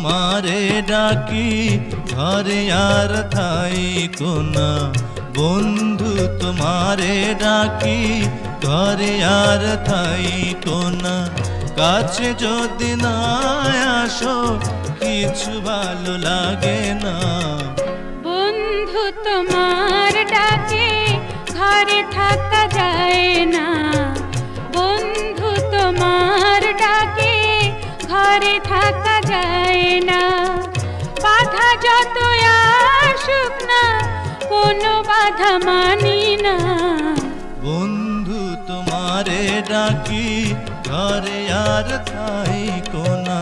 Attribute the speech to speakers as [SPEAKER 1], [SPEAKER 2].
[SPEAKER 1] তোমারে ডাকি ঘরে আর ঠাই কোনা, বন্ধু তোমারে ডাকি ঘরে আর ঠাই কোনা। কাছে যদি না আসো কিছু ভালো লাগে না।
[SPEAKER 2] বন্ধু তোমার ডাকে ঘরে থাকা যায় না, বন্ধু তোমার ডাকে ঘরে থাকা যায় না। বাধা যত আসুক না কোনো বাধা মানি না।
[SPEAKER 1] বন্ধু তোমারে ডাকি ঘরে আর ঠাই কোনা।